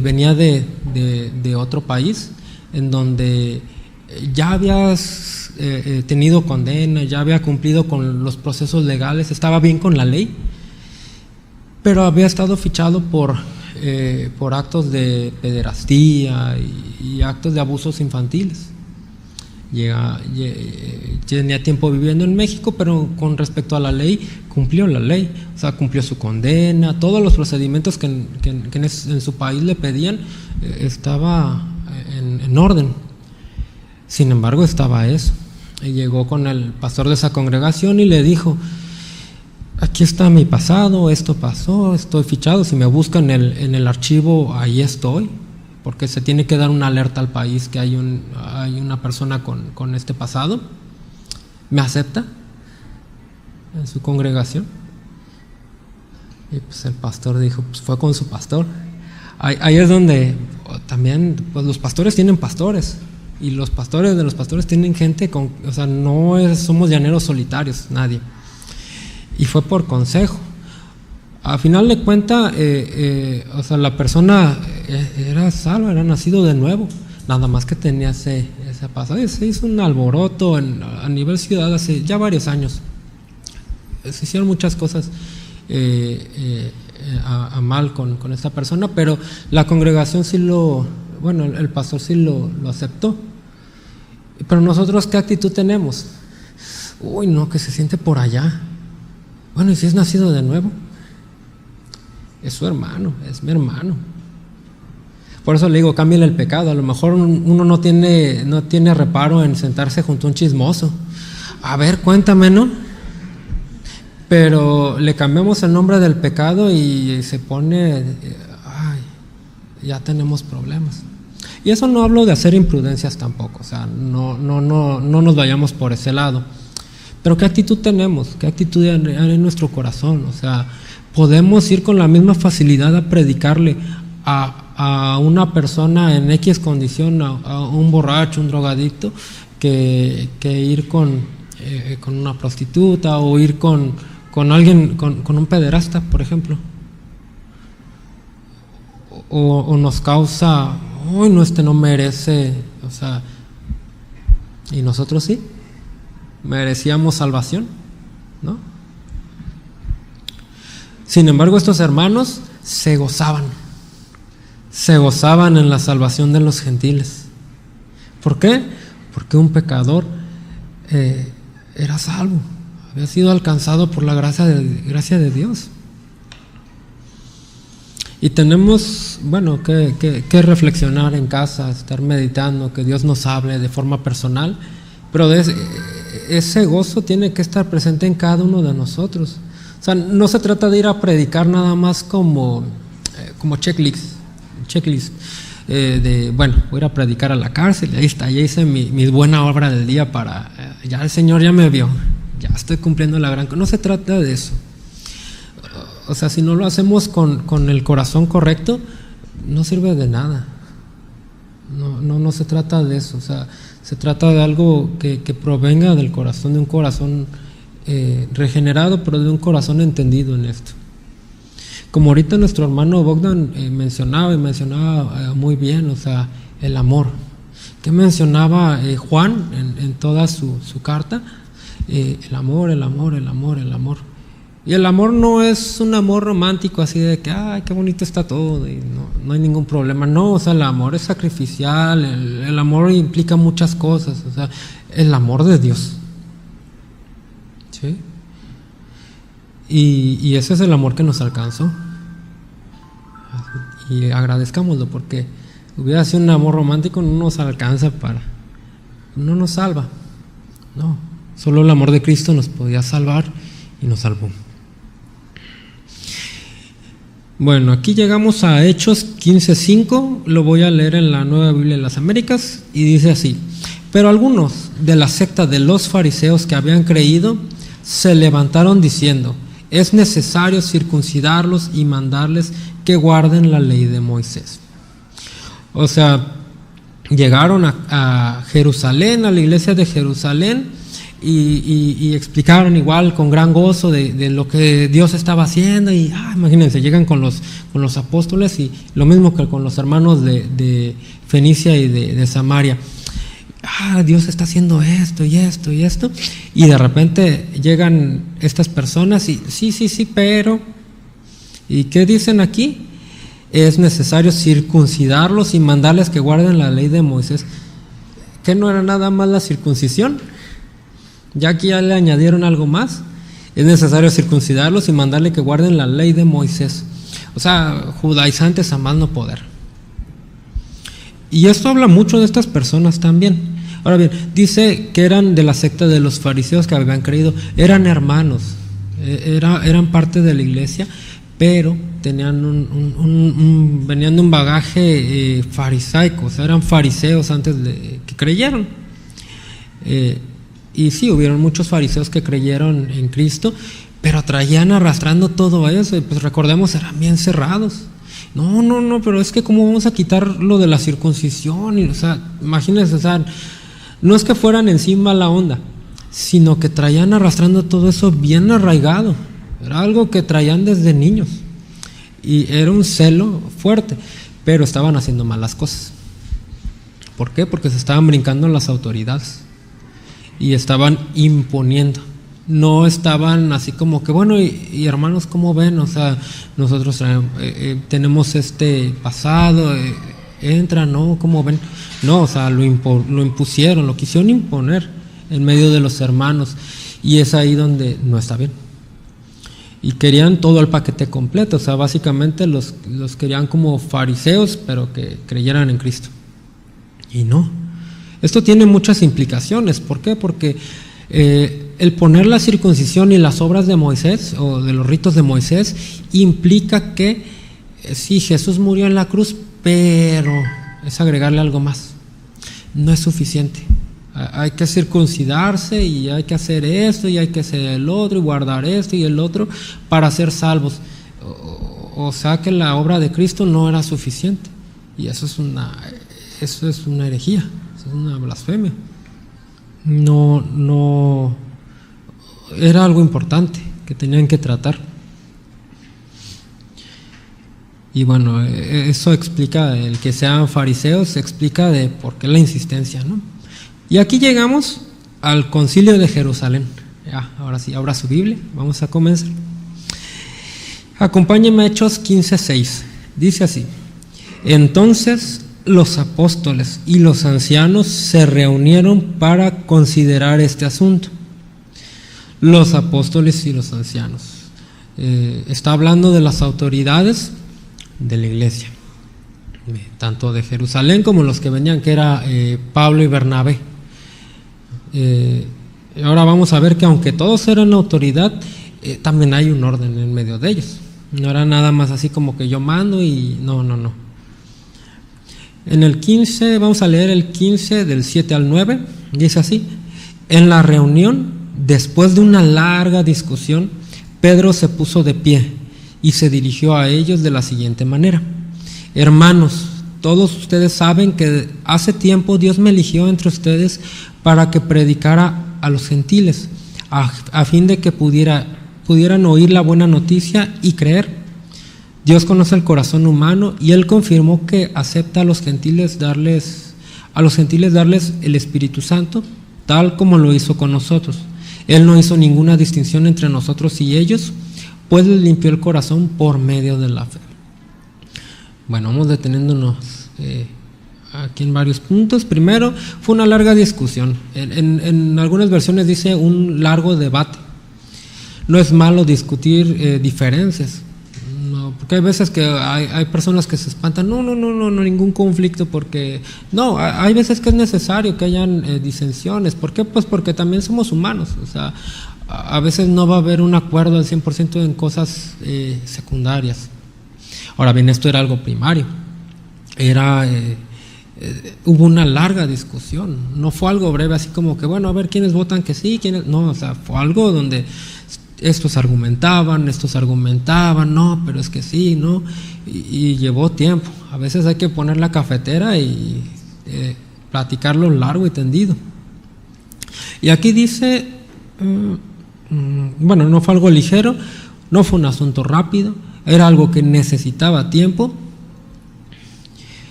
venía de otro país, en donde ya habías tenido condena, ya había cumplido con los procesos legales, estaba bien con la ley, pero había estado fichado por actos de pederastía y actos de abusos infantiles. Tenía tiempo viviendo en México, pero con respecto a la ley, cumplió la ley, o sea, cumplió su condena, todos los procedimientos que en su país le pedían, estaba en orden. Sin embargo, estaba eso. Y llegó con el pastor de esa congregación y le dijo: aquí está mi pasado, esto pasó, estoy fichado, si me buscan en el archivo, ahí estoy, porque se tiene que dar una alerta al país que hay una persona con este pasado. ¿Me acepta en su congregación? Y pues el pastor dijo, pues fue con su pastor. Ahí es donde también, pues los pastores tienen pastores, y los pastores de los pastores tienen gente o sea, somos llaneros solitarios, nadie. Y fue por consejo. A final de cuentas, o sea, la persona era salva, era nacido de nuevo, nada más que tenía ese pasado. Y se hizo un alboroto a nivel ciudad hace ya varios años. Se hicieron muchas cosas a mal con esta persona, pero la congregación sí el pastor sí lo aceptó. Pero nosotros, ¿qué actitud tenemos? Uy, no, que se siente por allá. Bueno, ¿y si es nacido de nuevo? Es su hermano, es mi hermano. Por eso le digo, cámbiale el pecado. A lo mejor uno no tiene reparo en sentarse junto a un chismoso. A ver, cuéntame, ¿no? Pero le cambiamos el nombre del pecado y se pone, ya tenemos problemas. Y eso no hablo de hacer imprudencias tampoco, o sea, no nos vayamos por ese lado. Pero ¿qué actitud tenemos? ¿Qué actitud hay en nuestro corazón? O sea, podemos ir con la misma facilidad a predicarle a una persona en X condición, a un borracho, un drogadicto, que ir con una prostituta o ir con alguien, con un pederasta, por ejemplo. O nos causa, uy, no, no merece, o sea, y nosotros sí, merecíamos salvación, ¿no? Sin embargo, estos hermanos se gozaban en la salvación de los gentiles. ¿Por qué? Porque un pecador era salvo, había sido alcanzado por la gracia de Dios. Y tenemos, que reflexionar en casa, estar meditando, que Dios nos hable de forma personal, pero ese gozo tiene que estar presente en cada uno de nosotros. O sea, no se trata de ir a predicar nada más como checklist, voy a ir a predicar a la cárcel, y ahí está, ya hice mi buena obra del día ya el Señor ya me vio, ya estoy cumpliendo la gran... No se trata de eso. O sea, si no lo hacemos con el corazón correcto, no sirve de nada. No se trata de eso. O sea, se trata de algo que provenga del corazón, de un corazón regenerado, pero de un corazón entendido en esto. Como ahorita nuestro hermano Bogdan mencionaba muy bien, o sea, el amor. ¿Qué mencionaba Juan en toda su carta? El amor. Y el amor no es un amor romántico así de que, ay, qué bonito está todo, y no hay ningún problema. No, o sea, el amor es sacrificial, el amor implica muchas cosas, o sea, el amor de Dios. ¿Sí? Y ese es el amor que nos alcanzó. Y agradezcámoslo, porque hubiera sido un amor romántico, no nos alcanza no nos salva. No, solo el amor de Cristo nos podía salvar y nos salvó. Bueno, aquí llegamos a Hechos 15:5, lo voy a leer en la Nueva Biblia de las Américas, y dice así: pero algunos de la secta de los fariseos que habían creído se levantaron diciendo: es necesario circuncidarlos y mandarles que guarden la ley de Moisés. O sea, llegaron a Jerusalén, a la iglesia de Jerusalén, y explicaron igual con gran gozo de lo que Dios estaba haciendo. Y imagínense, llegan con los apóstoles, y lo mismo que con los hermanos de Fenicia y de Samaria. Dios está haciendo esto y esto y esto, y de repente llegan estas personas y sí, pero ¿y qué dicen aquí? Es necesario circuncidarlos y mandarles que guarden la ley de Moisés. ¿Qué no era nada más la circuncisión? Ya aquí ya le añadieron algo más. Es necesario circuncidarlos y mandarle que guarden la ley de Moisés. O sea, judaizantes a más no poder. Y esto habla mucho de estas personas también. Ahora bien, dice que eran de la secta de los fariseos que habían creído. Eran hermanos, eran parte de la iglesia, pero tenían venían de un bagaje farisaico. O sea, eran fariseos antes de que creyeron. Y sí, hubieron muchos fariseos que creyeron en Cristo, pero traían arrastrando todo eso, y pues recordemos, eran bien cerrados. No, pero es que ¿cómo vamos a quitar lo de la circuncisión? O sea, imagínense, o sea, no es que fueran encima la onda, sino que traían arrastrando todo eso bien arraigado. Era algo que traían desde niños, y era un celo fuerte, pero estaban haciendo malas cosas. ¿Por qué? Porque se estaban brincando las autoridades y estaban imponiendo. no estaban así como que, bueno, y hermanos, ¿cómo ven? O sea, nosotros tenemos este pasado, entra, ¿no? ¿Cómo ven? No, o sea, lo impusieron, lo quisieron imponer en medio de los hermanos, y es ahí donde no está bien. Y querían todo el paquete completo, o sea, básicamente los querían como fariseos, pero que creyeran en Cristo. Y no. Esto tiene muchas implicaciones. ¿Por qué? Porque el poner la circuncisión y las obras de Moisés, o de los ritos de Moisés, implica que sí, Jesús murió en la cruz, pero es agregarle algo más. No es suficiente. Hay que circuncidarse y hay que hacer esto y hay que hacer el otro y guardar esto y el otro para ser salvos. O sea que la obra de Cristo no era suficiente, y eso es una herejía, eso es una blasfemia. No era algo importante que tenían que tratar. Y bueno, eso explica el que sean fariseos, explica de por qué la insistencia, ¿no? Y aquí llegamos al Concilio de Jerusalén. Ya, ahora sí, abra su Biblia, vamos a comenzar. Acompáñenme a Hechos 15:6. Dice así: entonces los apóstoles y los ancianos se reunieron para considerar este asunto. Los apóstoles y los ancianos. Está hablando de las autoridades de la iglesia, tanto de Jerusalén como los que venían, que era Pablo y Bernabé. Ahora vamos a ver que aunque todos eran autoridad, también hay un orden en medio de ellos. No era nada más así como que yo mando y no. En el 15, vamos a leer el 15 del 7 al 9, dice así: en la reunión, después de una larga discusión, Pedro se puso de pie y se dirigió a ellos de la siguiente manera: hermanos, todos ustedes saben que hace tiempo Dios me eligió entre ustedes para que predicara a los gentiles, a fin de que pudieran oír la buena noticia y creer. Dios conoce el corazón humano y Él confirmó que acepta a los gentiles darles el Espíritu Santo, tal como lo hizo con nosotros. Él no hizo ninguna distinción entre nosotros y ellos, pues les limpió el corazón por medio de la fe. Bueno, vamos deteniéndonos aquí en varios puntos. Primero, fue una larga discusión. En algunas versiones dice un largo debate. No es malo discutir diferencias, no, porque hay veces que hay personas que se espantan. No, ningún conflicto, porque no, hay veces que es necesario que hayan disensiones. ¿Por qué? Pues porque también somos humanos. O sea, a veces no va a haber un acuerdo al 100% en cosas secundarias. Ahora bien, esto era algo primario. Hubo una larga discusión. No fue algo breve, así como que, bueno, a ver quiénes votan que sí, quiénes no. O sea, fue algo donde estos argumentaban, no, pero es que sí, ¿no? Y llevó tiempo. A veces hay que poner la cafetera y platicarlo largo y tendido. Y aquí dice, bueno, no fue algo ligero, no fue un asunto rápido, era algo que necesitaba tiempo.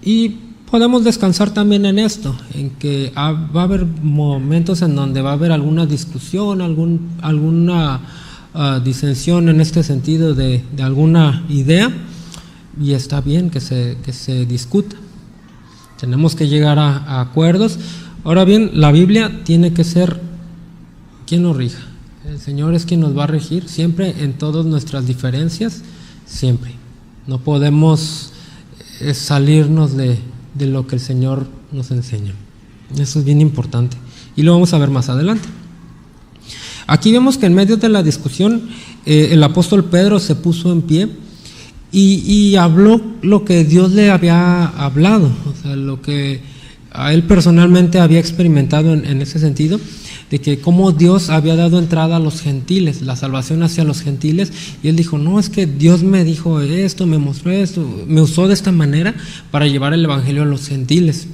Y podemos descansar también en esto, en que va a haber momentos en donde va a haber alguna discusión, alguna disensión en este sentido de alguna idea, y está bien que se discuta. Tenemos que llegar a acuerdos. Ahora bien, la Biblia tiene que ser quien nos rija. El Señor es quien nos va a regir siempre en todas nuestras diferencias, siempre. No podemos salirnos de lo que el Señor nos enseña. Eso es bien importante y lo vamos a ver más adelante. Aquí vemos que en medio de la discusión el apóstol Pedro se puso en pie y habló lo que Dios le había hablado, o sea, lo que a él personalmente había experimentado en ese sentido, de que cómo Dios había dado entrada a los gentiles, la salvación hacia los gentiles, y él dijo, no, es que Dios me dijo esto, me mostró esto, me usó de esta manera para llevar el evangelio a los gentiles.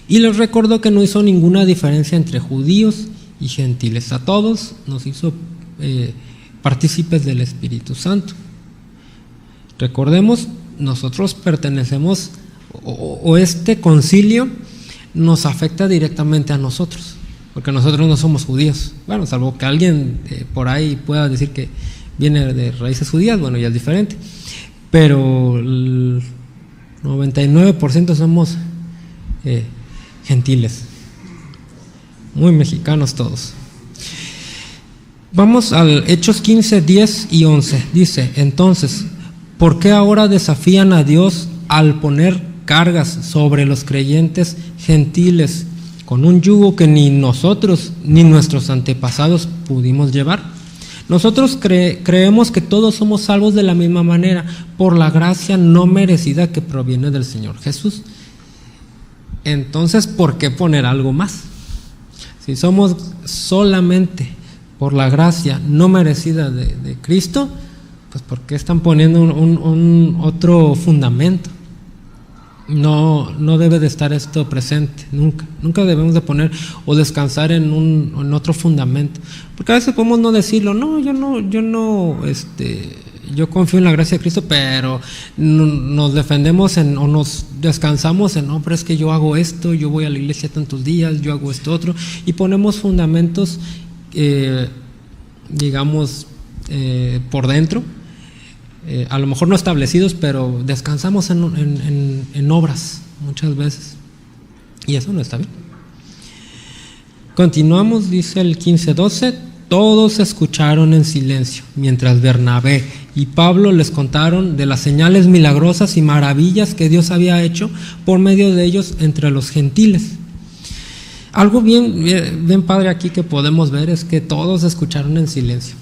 Y les recordó que no hizo ninguna diferencia entre judíos y gentiles, a todos nos hizo partícipes del Espíritu Santo. Recordemos, nosotros pertenecemos, o este concilio nos afecta directamente a nosotros. porque nosotros no somos judíos. Bueno, salvo que alguien por ahí pueda decir que viene de raíces judías, bueno, ya es diferente. Pero el 99% somos gentiles, muy mexicanos todos. Vamos al Hechos 15, 10 y 11. Dice: entonces, ¿por qué ahora desafían a Dios al poner cargas sobre los creyentes gentiles con un yugo que ni nosotros ni nuestros antepasados pudimos llevar? Nosotros creemos que todos somos salvos de la misma manera, por la gracia no merecida que proviene del Señor Jesús. Entonces, ¿por qué poner algo más? Si somos solamente por la gracia no merecida de Cristo, pues ¿por qué están poniendo un otro fundamento? No debe de estar esto presente, nunca debemos de poner o descansar en otro fundamento, porque a veces podemos no decirlo, yo confío en la gracia de Cristo, pero nos defendemos o nos descansamos en, no, pero es que yo hago esto, yo voy a la iglesia tantos días, yo hago esto otro, y ponemos fundamentos, por dentro, a lo mejor no establecidos, pero descansamos en obras muchas veces, y eso no está bien. Continuamos, dice el 15:12: todos escucharon en silencio, mientras Bernabé y Pablo les contaron de las señales milagrosas y maravillas que Dios había hecho por medio de ellos entre los gentiles. Algo bien padre aquí que podemos ver es que todos escucharon en silencio.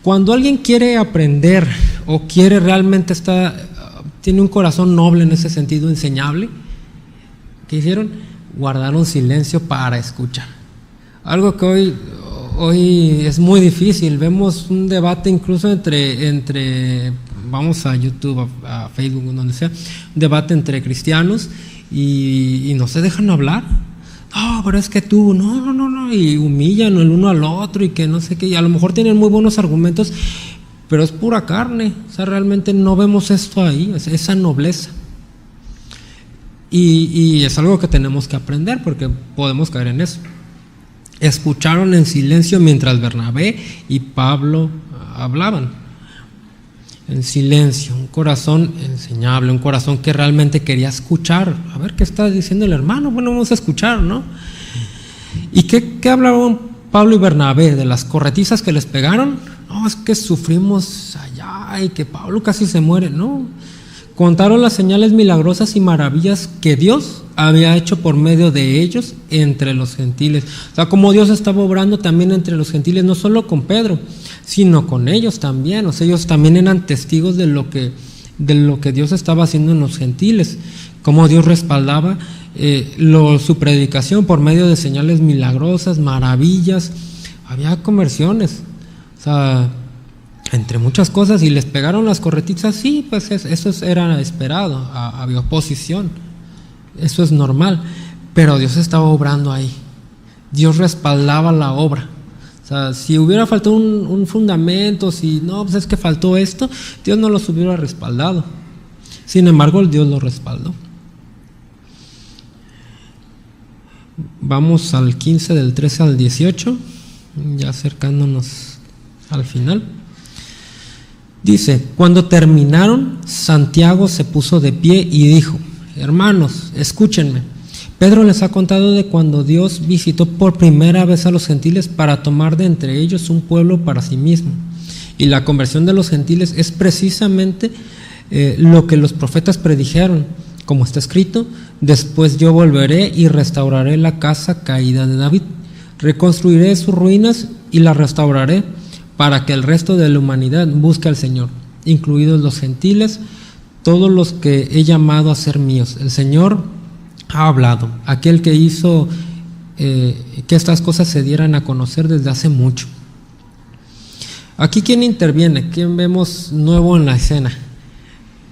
Cuando alguien quiere aprender o quiere realmente tiene un corazón noble en ese sentido, enseñable, ¿qué hicieron? Guardaron silencio para escuchar. Algo que hoy es muy difícil. Vemos un debate incluso entre vamos a YouTube, a Facebook, donde sea, un debate entre cristianos y no se dejan hablar. No, pero es que tú, no, y humillan el uno al otro y que no sé qué, y a lo mejor tienen muy buenos argumentos, pero es pura carne. O sea, realmente no vemos esto ahí, esa nobleza. Y es algo que tenemos que aprender, porque podemos caer en eso. Escucharon en silencio mientras Bernabé y Pablo hablaban. En silencio, un corazón enseñable, un corazón que realmente quería escuchar. A ver qué está diciendo el hermano, bueno, vamos a escuchar, ¿no? ¿Y qué hablaban Pablo y Bernabé? ¿De las corretizas que les pegaron? No, es que sufrimos allá y que Pablo casi se muere. No, contaron las señales milagrosas y maravillas que Dios había hecho por medio de ellos entre los gentiles. O sea, como Dios estaba obrando también entre los gentiles, no solo con Pedro, sino con ellos también. O sea, ellos también eran testigos de lo que Dios estaba haciendo en los gentiles, cómo Dios respaldaba su predicación por medio de señales milagrosas, maravillas. Había conversiones, o sea, entre muchas cosas. Y les pegaron las corretizas, sí, pues eso era esperado. Había oposición, eso es normal, pero Dios estaba obrando ahí. Dios respaldaba la obra. O sea, si hubiera faltado un fundamento, si no, pues es que faltó esto, Dios no los hubiera respaldado. Sin embargo, Dios los respaldó. Vamos al 15, del 13 al 18, ya acercándonos al final. Dice: cuando terminaron, Santiago se puso de pie y dijo: hermanos, escúchenme. Pedro les ha contado de cuando Dios visitó por primera vez a los gentiles para tomar de entre ellos un pueblo para sí mismo. Y la conversión de los gentiles es precisamente lo que los profetas predijeron, como está escrito: después yo volveré y restauraré la casa caída de David, reconstruiré sus ruinas y la restauraré, para que el resto de la humanidad busque al Señor, incluidos los gentiles, todos los que he llamado a ser míos. El Señor ha hablado, aquel que hizo que estas cosas se dieran a conocer desde hace mucho. Aquí, ¿quién interviene? ¿Quién vemos nuevo en la escena?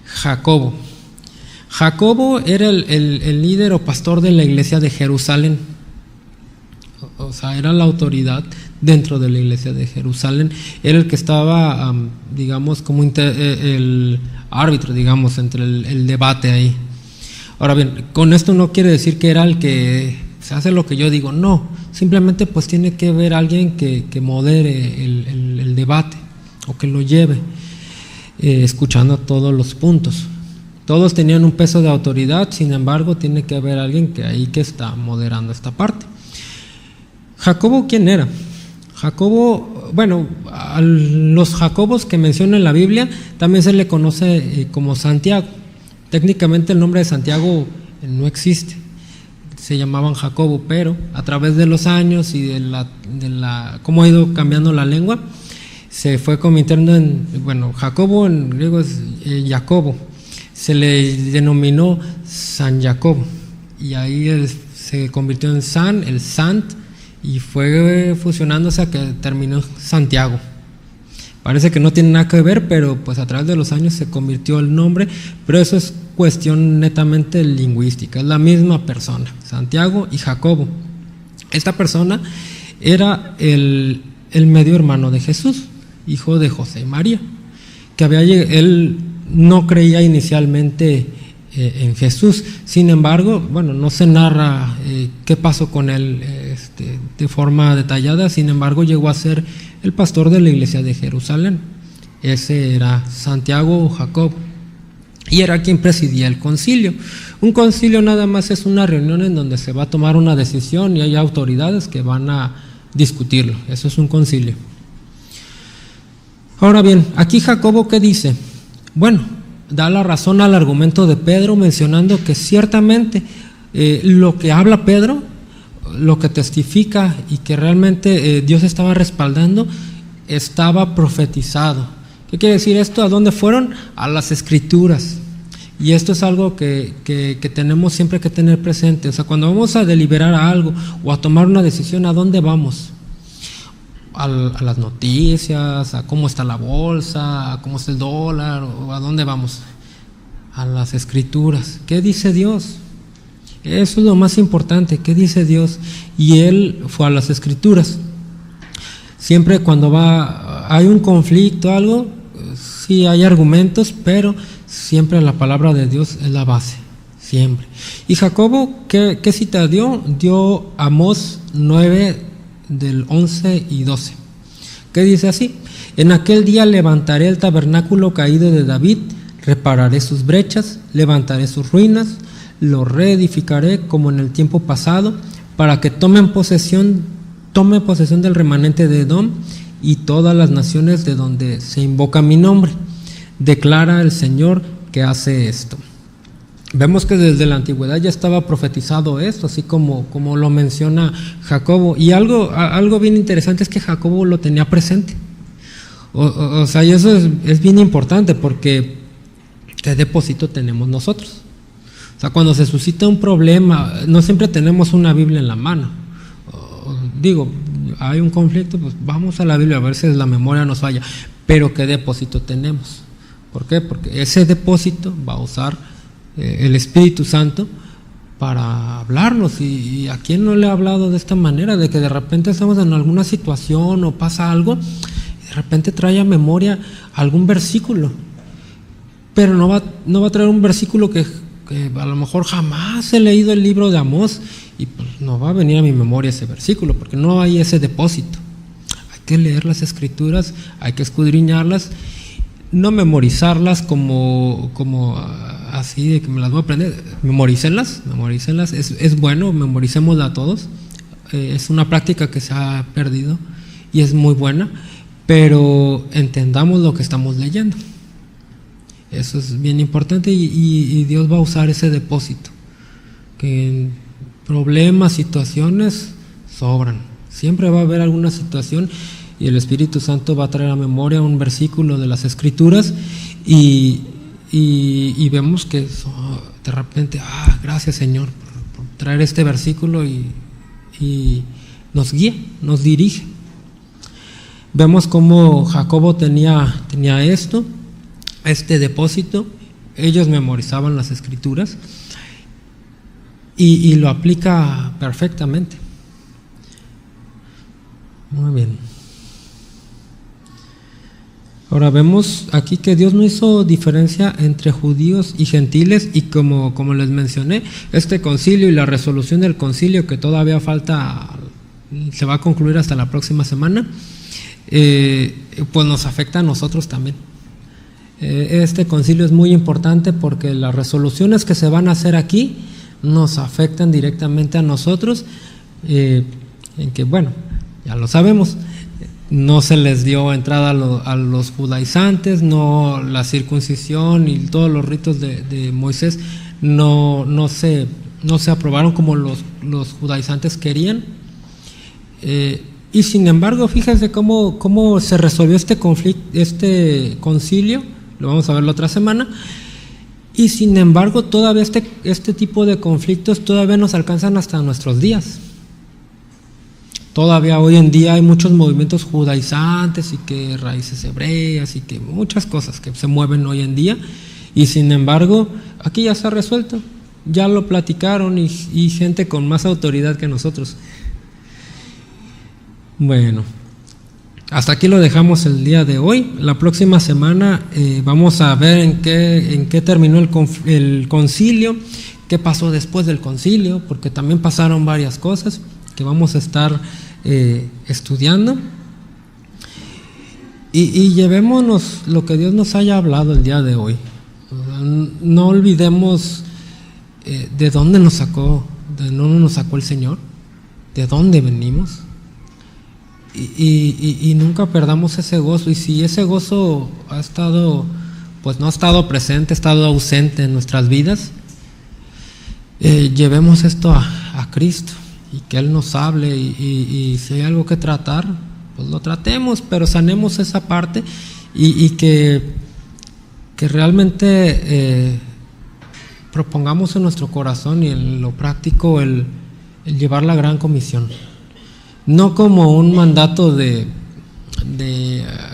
Jacobo. Jacobo era el líder o pastor de la iglesia de Jerusalén. O sea, era la autoridad dentro de la iglesia de Jerusalén. Era el que estaba, digamos, como el árbitro, digamos, entre el debate ahí. Ahora bien, con esto no quiere decir que era el que se hace lo que yo digo. No, simplemente pues tiene que haber alguien que modere el debate o que lo lleve, escuchando todos los puntos. Todos tenían un peso de autoridad, sin embargo tiene que haber alguien que está moderando esta parte. Jacobo, ¿quién era? Jacobo, bueno, a los Jacobos que menciona en la Biblia también se le conoce como Santiago. Técnicamente el nombre de Santiago no existe, se llamaban Jacobo, pero a través de los años y de cómo ha ido cambiando la lengua, se fue convirtiendo en, bueno, Jacobo en griego es Jacobo, se le denominó San Jacobo, y ahí se convirtió en San, el Sant, y fue fusionándose a que terminó Santiago. Parece que no tiene nada que ver, pero pues a través de los años se convirtió el nombre, pero eso es cuestión netamente lingüística, es la misma persona, Santiago y Jacobo. Esta persona era el medio hermano de Jesús, hijo de José y María, que él no creía inicialmente en Jesús. Sin embargo, bueno, no se narra qué pasó con él de forma detallada. Sin embargo, llegó a ser el pastor de la iglesia de Jerusalén. Ese era Santiago o Jacob, y era quien presidía el concilio. Un concilio nada más es una reunión en donde se va a tomar una decisión y hay autoridades que van a discutirlo. Eso es un concilio. Ahora bien, aquí Jacobo, ¿qué dice? Bueno, da la razón al argumento de Pedro, mencionando que ciertamente lo que habla Pedro, lo que testifica y que realmente Dios estaba respaldando, estaba profetizado. ¿Qué quiere decir esto? ¿A dónde fueron? A las Escrituras. Y esto es algo que tenemos siempre que tener presente. O sea, cuando vamos a deliberar algo o a tomar una decisión, ¿a dónde vamos? A las noticias, a cómo está la bolsa, a cómo está el dólar, o a dónde vamos. A las Escrituras. ¿Qué dice Dios? Eso es lo más importante. ¿Qué dice Dios? Y él fue a las Escrituras. Siempre cuando hay un conflicto, algo, sí hay argumentos, pero siempre la palabra de Dios es la base, siempre. Y Jacobo, ¿qué cita dio? Dio Amós 9 del 11 y 12. ¿Qué dice así? En aquel día levantaré el tabernáculo caído de David, repararé sus brechas, levantaré sus ruinas, lo reedificaré como en el tiempo pasado, para que tome posesión del remanente de Edom y todas las naciones de donde se invoca mi nombre. Declara el Señor que hace esto. Vemos que desde la antigüedad ya estaba profetizado esto, así como lo menciona Jacobo. Y algo bien interesante es que Jacobo lo tenía presente. O sea, y eso es bien importante, porque ¿qué depósito tenemos nosotros? O sea, cuando se suscita un problema, no siempre tenemos una Biblia en la mano. Digo, hay un conflicto, pues vamos a la Biblia, a ver si la memoria nos falla. Pero ¿qué depósito tenemos? ¿Por qué? Porque ese depósito va a usar el Espíritu Santo para hablarnos. Y ¿a quién no le ha hablado de esta manera? De que de repente estamos en alguna situación o pasa algo, y de repente trae a memoria algún versículo, pero no va a traer un versículo que a lo mejor jamás he leído el libro de Amós, y pues no va a venir a mi memoria ese versículo, porque no hay ese depósito. Hay que leer las Escrituras, hay que escudriñarlas, no memorizarlas como así de que me las voy a aprender. Memorícenlas, es bueno, memoricémosla a todos. Es una práctica que se ha perdido y es muy buena, pero entendamos lo que estamos leyendo. Eso es bien importante, y Dios va a usar ese depósito, que en problemas, situaciones, sobran. Siempre va a haber alguna situación y el Espíritu Santo va a traer a memoria un versículo de las Escrituras, y vemos que de repente, gracias Señor por traer este versículo, y nos guía, nos dirige. Vemos cómo Jacobo tenía esto, este depósito. Ellos memorizaban las Escrituras y lo aplica perfectamente. Muy bien. Ahora vemos aquí que Dios no hizo diferencia entre judíos y gentiles, y como les mencioné, este concilio y la resolución del concilio, que todavía falta, se va a concluir hasta la próxima semana, pues nos afecta a nosotros también. Este concilio es muy importante porque las resoluciones que se van a hacer aquí nos afectan directamente a nosotros, en que, bueno, ya lo sabemos, no se les dio entrada a los judaizantes, no, la circuncisión y todos los ritos de Moisés no se aprobaron como los judaizantes querían. Y sin embargo, fíjense cómo se resolvió este conflicto, este concilio, lo vamos a ver la otra semana, y sin embargo todavía este tipo de conflictos todavía nos alcanzan hasta nuestros días. Todavía hoy en día hay muchos movimientos judaizantes y que raíces hebreas y que muchas cosas que se mueven hoy en día, y sin embargo aquí ya se ha resuelto, ya lo platicaron y gente con más autoridad que nosotros. Bueno, hasta aquí lo dejamos el día de hoy. La próxima semana vamos a ver en qué terminó el concilio, qué pasó después del concilio, porque también pasaron varias cosas que vamos a estar estudiando, y llevémonos lo que Dios nos haya hablado el día de hoy. No olvidemos de dónde nos sacó el Señor, de dónde venimos, y nunca perdamos ese gozo. Y si ese gozo no ha estado presente, ha estado ausente en nuestras vidas, llevemos esto a Cristo, y que Él nos hable, y si hay algo que tratar, pues lo tratemos, pero sanemos esa parte, y que realmente propongamos en nuestro corazón y en lo práctico el llevar la gran comisión, no como un mandato de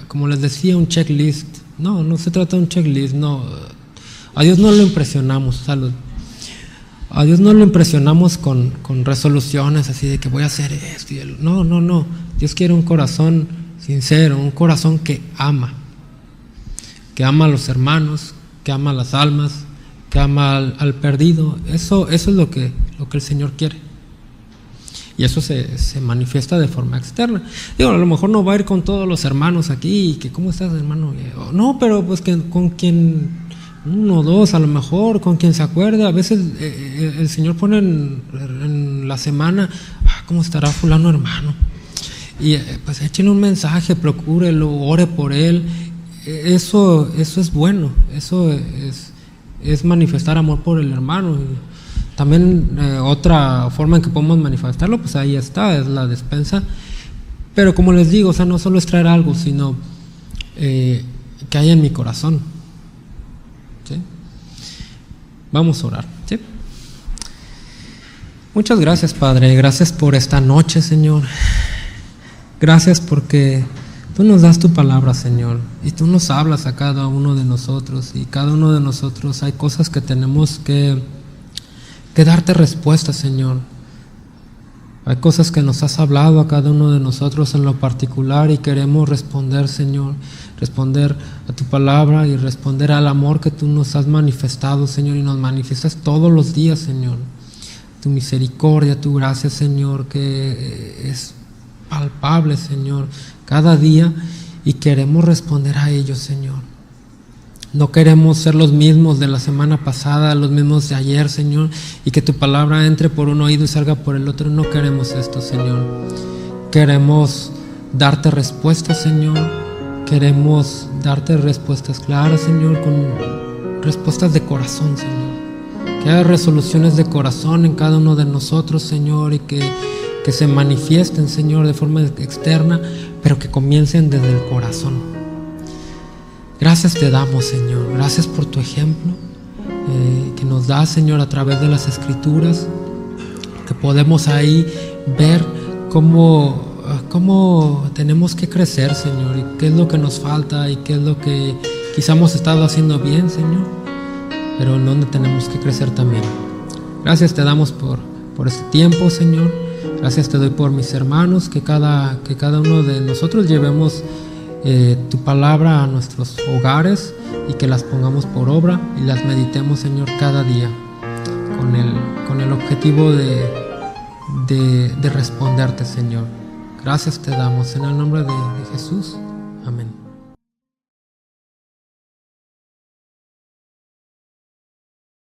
como les decía, un checklist. No se trata de un checklist, no. A Dios no lo impresionamos, salud. A Dios no lo impresionamos con resoluciones así de que voy a hacer esto. No. Dios quiere un corazón sincero, un corazón que ama a los hermanos, que ama a las almas, que ama al perdido. Eso es lo que el Señor quiere. Y eso se manifiesta de forma externa. Digo, a lo mejor no va a ir con todos los hermanos aquí, y que ¿cómo estás, hermano? No, pero pues que con quien... uno o dos, a lo mejor, con quien se acuerde. A veces el Señor pone en la semana, ¿cómo estará fulano hermano? Y pues échenle un mensaje, procúrelo, ore por él. Eso es bueno, eso es manifestar amor por el hermano. Y también otra forma en que podemos manifestarlo, pues ahí está, es la despensa. Pero como les digo, no solo es traer algo, sino que haya en mi corazón. ¿Sí? Vamos a orar, ¿sí? Muchas gracias, Padre. Gracias por esta noche, Señor. Gracias porque Tú nos das tu palabra, Señor, y Tú nos hablas a cada uno de nosotros, y cada uno de nosotros hay cosas que tenemos que darte respuesta, Señor. Hay cosas que nos has hablado a cada uno de nosotros en lo particular, y queremos responder, Señor, responder a tu palabra y responder al amor que Tú nos has manifestado, Señor, y nos manifiestas todos los días, Señor. Tu misericordia, tu gracia, Señor, que es palpable, Señor, cada día, y queremos responder a ello, Señor. No queremos ser los mismos de la semana pasada, los mismos de ayer, Señor, y que tu palabra entre por un oído y salga por el otro. No queremos esto, Señor. Queremos darte respuestas, Señor. Queremos darte respuestas claras, Señor, con respuestas de corazón, Señor. Que haya resoluciones de corazón en cada uno de nosotros, Señor, y que se manifiesten, Señor, de forma externa, pero que comiencen desde el corazón. Gracias te damos, Señor. Gracias por tu ejemplo que nos das, Señor, a través de las Escrituras, que podemos ahí ver cómo tenemos que crecer, Señor, y qué es lo que nos falta y qué es lo que quizá hemos estado haciendo bien, Señor, pero en donde tenemos que crecer también. Gracias te damos por este tiempo, Señor. Gracias te doy por mis hermanos, que cada uno de nosotros llevemos tu palabra a nuestros hogares y que las pongamos por obra y las meditemos, Señor, cada día con el objetivo de responderte, Señor. Gracias te damos en el nombre de Jesús. Amén.